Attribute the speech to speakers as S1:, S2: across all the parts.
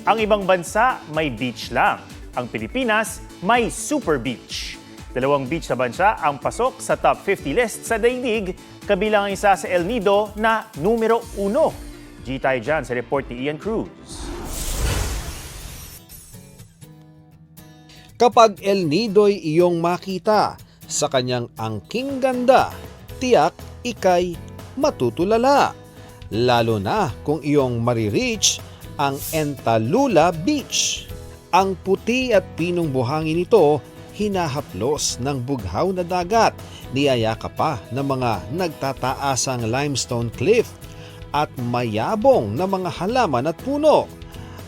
S1: Ang ibang bansa may beach lang. Ang Pilipinas may super beach. Dalawang beach sa bansa ang pasok sa top 50 list sa daigdig, kabilang ang isa sa El Nido na numero 1. G tayo dyan sa report ni Ian Cruz.
S2: Kapag El Nido'y iyong makita sa kanyang angking ganda, tiyak ikay matutulala. Lalo na kung iyong marireach ang Entalula Beach. Ang puti at pinong buhangin nito hinahaplos ng bughaw na dagat, niyayaka pa ng mga nagtataasang limestone cliff at mayabong na mga halaman at puno.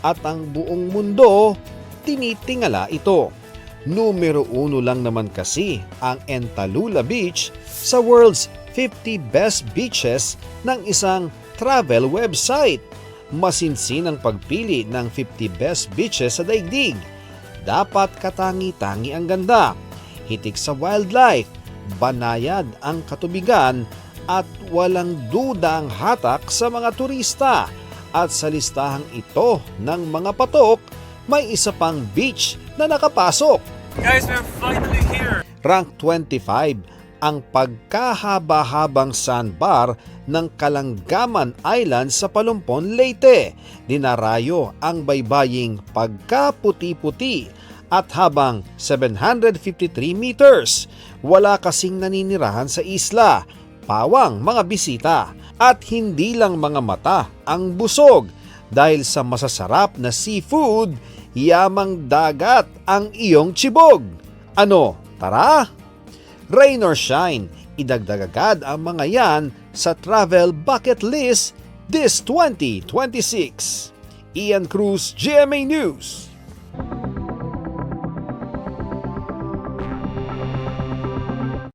S2: At ang buong mundo tinitingala ito. Numero 1 lang naman kasi ang Entalula Beach sa world's 50 best beaches ng isang travel website. Masinsin ang pagpili ng 50 best beaches sa daigdig. Dapat katangi-tangi ang ganda, hitik sa wildlife, banayad ang katubigan at walang duda ang hatak sa mga turista. At sa listahang ito ng mga patok, may isa pang beach na nakapasok.
S3: Guys, we're finally here!
S2: Rank 25 ang pagkahaba-habang sandbar ng Kalanggaman Island sa Palumpon, Leyte. Dinarayo ang baybaying pagkaputi-puti at habang 753 meters. Wala kasing naninirahan sa isla, pawang mga bisita at hindi lang mga mata ang busog dahil sa masasarap na seafood, yamang dagat ang iyong tsibog. Ano, tara? Rain or shine, idagdag agad ang mga yan sa travel bucket list this 2026. Ian Cruz, GMA News.